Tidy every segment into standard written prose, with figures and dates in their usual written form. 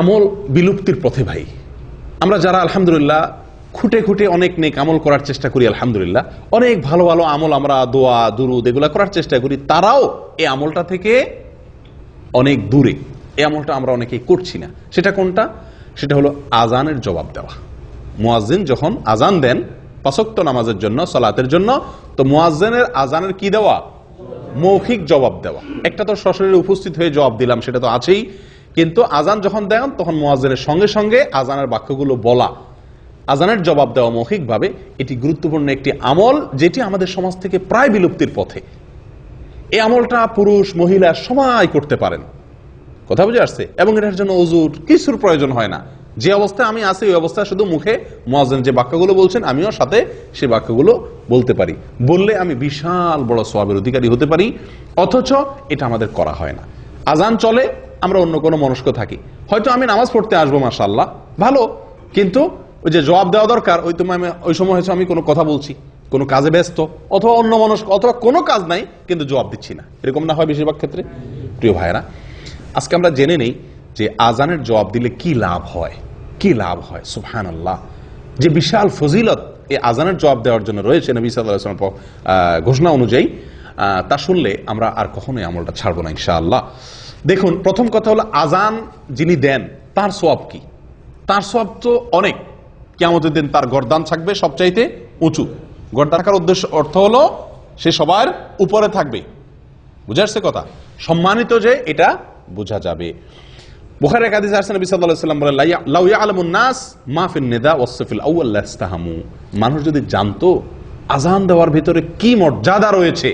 আমল বিলুপ্তির পথে ভাই। আমরা যারা আলহামদুলিল্লাহ খুঁটে খুঁটে অনেক নেক আমল করার চেষ্টা করি, আলহামদুলিল্লাহ অনেক ভালো ভালো আমল আমরা দোয়া দুরুদ এগুলা করার চেষ্টা করি, তারাও এই আমলটা থেকে অনেক দূরে। এই আমলটা আমরা অনেকেই করছি না। সেটা কোনটা? সেটা হলো আজানের জবাব দেওয়া। মুয়াজ্জিন যখন আজান দেন ৫ ওয়াক্ত নামাজের জন্য, সালাতের জন্য, তো মুয়াজ্জিনের আজানের কি দেওয়া? মৌখিক জবাব দেওয়া। একটা তো সশরীরে উপস্থিত হয়ে জবাব দিলাম, সেটা তো আছেই, কিন্তু আজান যখন দেন তখন মুয়াজ্জিনের সঙ্গে সঙ্গে আজানের বাক্যগুলো বলা, আজানের জবাব দেওয়া মৌখিকভাবে, এটি গুরুত্বপূর্ণ একটি আমল যেটি আমাদের সমাজ থেকে প্রায় বিলুপ্তির পথে। এই আমলটা পুরুষ মহিলা সবাই করতে পারেন, কথা বুঝে আসছে? এবং এটার জন্য ওযুর কিছুর প্রয়োজন হয় না। যে অবস্থায় আমি আছি ওই অবস্থায় শুধু মুখে মুয়াজ্জিন যে বাক্যগুলো বলছেন আমিও সাথে সেই বাক্যগুলো বলতে পারি। বললে আমি বিশাল বড় সওয়াবের অধিকারী হতে পারি। অথচ এটা আমাদের করা হয় না। আজান চলে, আমরা অন্য কোনো মনস্ক থাকি। হয়তো আমি নামাজ পড়তে আসবো, মাশাআল্লাহ ভালো, কিন্তু ওই যে জবাব দেওয়া দরকার ওই সময় হয়তো আমি কোনো কথা বলছি, কোনো কাজে ব্যস্ত, অথবা অন্য মনস্ক, অথবা কোনো কাজ নাই কিন্তু জবাব দিচ্ছি না। এরকম না হয় বেশিরভাগ ক্ষেত্রে? প্রিয় ভাইরা, আজকে আমরা জেনে নেই যে আজানের জবাব দিলে কি লাভ হয়, কি লাভ হয়। সুবহানাল্লাহ, যে বিশাল ফজিলত এই আজানের জবাব দেওয়ার জন্য রয়েছে নবী সাল্লাল্লাহু আলাইহি ওয়াসাল্লাম ঘোষণা অনুযায়ী, তা শুনলে আমরা আর কখনোই আমলটা ছাড়বো না ইনশাআল্লাহ। দেখুন, প্রথম কথা হলো আজান যিনি দেন তার সওয়াব কি? তার সওয়াব তো অনেক। কিয়ামতের দিন তার গর্দান থাকবে সবচাইতে উঁচু। গর্দান থাকার অর্থ হলো সে সবার উপরে থাকবে। বুঝা আসছে কথা? সম্মানিত যে, এটা বোঝা যাবে। বুখারীর হাদিসে আসছে নবী সাল্লাল্লাহু আলাইহি ওয়াসাল্লাম বলেন, লাউ ইয়ালামুন নাস মা ফিন নিদা ওয়াস সাফিল আউয়াল লাস্তাহামু। মানুষ যদি জানতো আজান দেওয়ার ভিতরে কি মর্যাদা রয়েছে,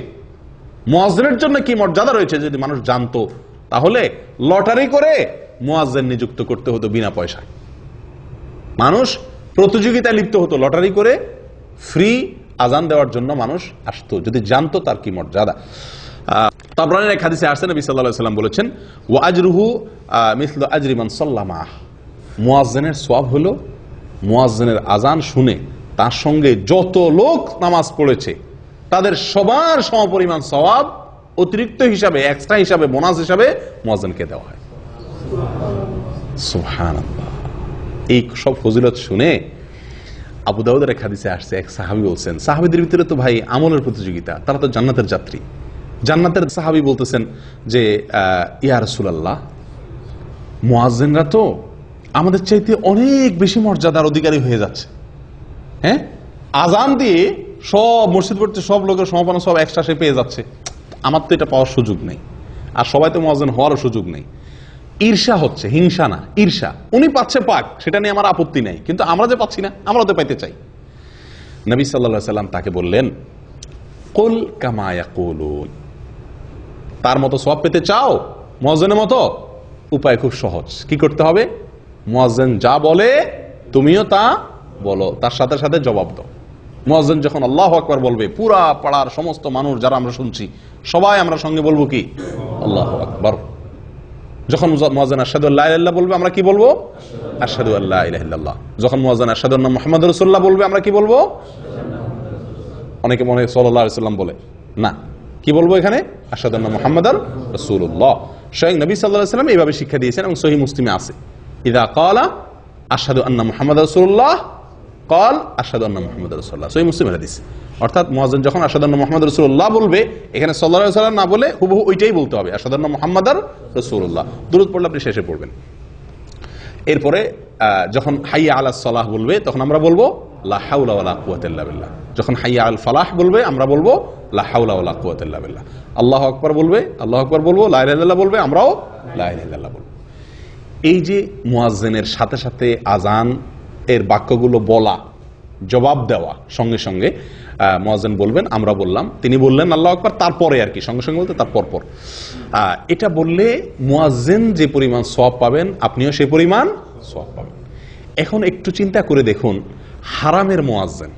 মুয়াজ্জিনের জন্য কি মর্যাদা রয়েছে, যদি মানুষ জানতো, তাহলে লটারি করে মুয়াজ্জিন নিযুক্ত করতে হতো বিনা পয়সায়। মানুষ প্রতিযোগিতায় লিপ্ত হতো, লটারি করে ফ্রি আজান দেওয়ার জন্য মানুষ আসতো, যদি জানতো তার কি মর্যাদা। তাবরানীর এক হাদিসে আসছে নবী সাল্লাল্লাহু আলাইহি ওয়াসাল্লাম বলেছেন, ওয়া আজরুহু মিসলু আজরি মান সাল্লামা। মুয়াজ্জিনের সওয়াব হলো মুয়াজ্জিনের আজান শুনে তার সঙ্গে যত লোক নামাজ পড়েছে তাদের সবার সমপরিমাণ সওয়াব অতিরিক্ত হিসাবে, এক্সট্রা হিসাবে, বোনাস হিসাবে মুয়াজ্জিনকে দেওয়া হয়। সুবহানাল্লাহ। এই সব ফজিলত শুনে আবু দাউদের এক হাদিসে আসছে, এক সাহাবী বলছেন, সাহাবীদের ভিতরে তো ভাই আমলের প্রতিযোগিতা, তারা তো জান্নাতের যাত্রী। জান্নাতের সাহাবী বলতেছেন যে, ইয়া রাসূলুল্লাহ, মুয়াজ্জিনরা তো আমাদের চাইতে অনেক বেশি মর্যাদার অধিকারী হয়ে যাচ্ছে। হ্যাঁ, আজান দিয়ে সব মসজিদ পড়তে সব লোকের সমাপনা সব এক্সট্রা সে পেয়ে যাচ্ছে, আমার তো এটা পাওয়ার সুযোগ নেই, আর সবাই তো মুয়াজ্জিন হওয়ারও সুযোগ নেই। ঈর্ষা হচ্ছে, হিংসা না, ঈর্ষা। উনি পাচ্ছে পাক, সেটা নিয়ে আমার আপত্তি নাই, কিন্তু আমরা যে পাচ্ছি না, আমরা তো পাইতে চাই। নবী সাল্লাল্লাহু আলাইহি ওয়াসাল্লাম তাকে বললেন, কুল কামা ইয়াকুলুন। তার মতো সওয়াব পেতে চাও মুয়াজ্জিনের মতো? উপায় খুব সহজ। কি করতে হবে? মুয়াজ্জিন যা বলে তুমিও তা বলো, তার সাথে সাথে জবাব দাও। মুয়াজ্জিন যখন আল্লাহু আকবার বলবে, পুরা পাড়ার সমস্ত মানুষ যারা আমরা শুনছি সবাই আমরা সঙ্গে বলবো কি? আল্লাহু আকবার। যখন মুয়াজ্জিন আশহাদু আল্লা ইলাহা ইল্লাল্লাহ বলবে, আমরা কি বলবো? আশহাদু আল্লা ইলাহা ইল্লাল্লাহ। যখন মুয়াজ্জিন আশহাদু আন্না মুহাম্মাদুর রাসূলুল্লাহ বলবে, আমরা কি বলবো? অনেকে মনে হয় সাল্লাল্লাহু আলাইহি ওয়াসাল্লাম বলে, না, কি বলবো এখানে? আশহাদু আন্না মুহাম্মাদার রাসূলুল্লাহ। স্বয়ং নবী সাল্লাল্লাহু আলাইহি ওয়াসাল্লাম এইভাবে শিক্ষা দিয়েছেন এবং সহিহ মুসলিমে আছে, ইযা ক্বালা আশহাদু আন্না মুহাম্মাদার রাসূলুল্লাহ ক্বাল আশহাদু আন্না মুহাম্মাদার রাসূলুল্লাহ। সহিহ মুসলিমের হাদিস। অর্থাৎ মুয়াজ্জিন যখন আশহাদু আন্না মুহাম্মাদার রাসূলুল্লাহ বলবে, এখানে সাল্লাল্লাহু আলাইহি ওয়াসাল্লাম না বলে হুবহু ওইটাই বলতে হবে, আশহাদু আন্না মুহাম্মাদার রাসূলুল্লাহ। দুরূদ পড়লে আপনি শেষে পড়বেন। এরপরে যখন হাইয়া আলাস সালাহ বলবে, তখন আমরা বলবো লা হাওলা ওয়ালা কুওয়াতা ইল্লা বিল্লাহ। যখন হাইয়া আল ফালাহ বলবে, আমরা বলবো লা হাওলা ওয়ালা কুওয়াতা ইল্লা বিল্লাহ। আল্লাহু আকবার বলবে, আল্লাহু আকবার বলবো, লা ইলাহা ইল্লাল্লাহ বলবে, আমরাও লা ইলাহা ইল্লাল্লাহ বলবো। এই যে মুয়াজ্জিনের সাথে সাথে আজান এর বাক্যগুলো বলা, জবাব দেওয়া, সঙ্গে সঙ্গে মুয়াজ্জিন বলবেন, আমরা বললাম, তিনি বললেন আল্লাহু আকবার, তারপরে আর কি, সঙ্গে সঙ্গে বলতে তার পরপর। এটা বললে মুয়াজ্জিন যে পরিমাণ সওয়াব পাবেন, আপনিও সেই পরিমাণ সওয়াব পাবেন। এখন একটু চিন্তা করে দেখুন, হারামের মুয়াজ্জিন,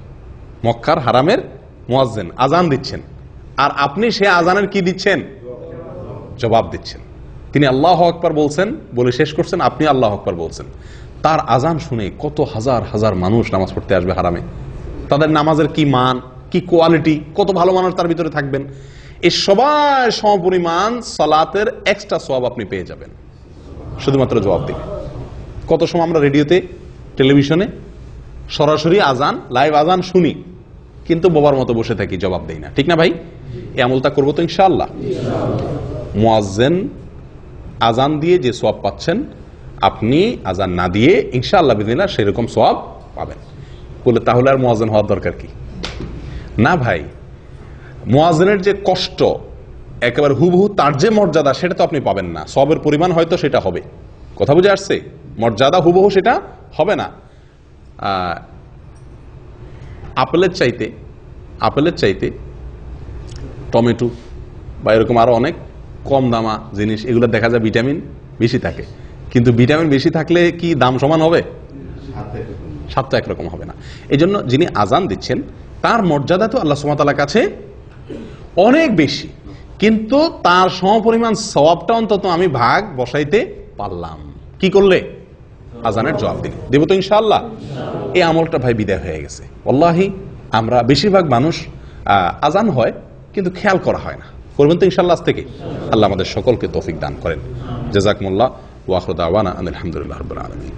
মক্কার হারামের মুয়াজ্জিন আজান দিচ্ছেন, আর আপনি সে আজানের কি দিচ্ছেন? জবাব দিচ্ছেন। তিনি আল্লাহু আকবার বলছেন, বলে শেষ করছেন, আপনি আল্লাহু আকবার বলছেন। তার আজান শুনে কত হাজার হাজার মানুষ নামাজ পড়তে আসবে হারামে। তাদের নামাজের কি মান, কি কোয়ালিটি, কত ভালো মানুষ তার ভিতরে থাকবেন। এই সবাই সমপরিমাণ সালাতের এক্সট্রা সওয়াব আপনি পেয়ে যাবেন, শুধুমাত্র জবাব দিবেন। কত সময় আমরা রেডিওতে, টেলিভিশনে সরাসরি আজান, লাইভ আজান শুনি, কিন্তু বোবার মতো বসে থাকি, জবাব দেই না। ঠিক না ভাই? এই আমলটা করবো তো ইনশাআল্লাহ। মুয়াজ্জিন আজান দিয়ে যে সওয়াব পাচ্ছেন, আপনি আজান না দিয়ে ইনশাআল্লাহ বিদিনা সেরকম সওয়াব পাবেন। বলে তাহলে আর মুয়াজ্জিন হওয়ার দরকার কি? না ভাই, মুয়াজ্জিনের যে কষ্ট, একেবারে হুবহু তার যে মর্যাদা, সেটা তো আপনি পাবেন না। সওয়াবের পরিমাণ হয়তো সেটা হবে, কথা বুঝে আসছে? মর্যাদা হুবহু সেটা হবে না। আপেলের চাইতে টমেটো বা এরকম আরো অনেক কম দামা জিনিস, এগুলো দেখা যায় ভিটামিন বেশি থাকে, কিন্তু ভিটামিন বেশি থাকলে কি দাম সমান হবে? স্বাদটা একরকম হবে না। এই জন্য যিনি আজান দিচ্ছেন তার মর্যাদা তো আল্লাহ সুবহানাহু ওয়া তাআলার কাছে অনেক বেশি, কিন্তু তার সমপরিমাণ সওয়াবটা অন্তত আমি ভাগ বসাইতে পারলাম। কি করলে? আজানের জবাব দিলে। দেব তো ইনশাআল্লাহ। এই আমলটা ভাই বিদায় হয়ে গেছে। ওয়াল্লাহি আমরা বেশিরভাগ মানুষ আজান হয় কিন্তু খেয়াল করা হয় না। করবেন তো ইনশাআল্লাহ আজ থেকে। আল্লাহ আমাদের সকলকে তৌফিক দান করেন। জাযাকুমুল্লাহ ওয়া আখিরু দাওয়ানা আলহামদুলিল্লাহি রাব্বিল আলামিন।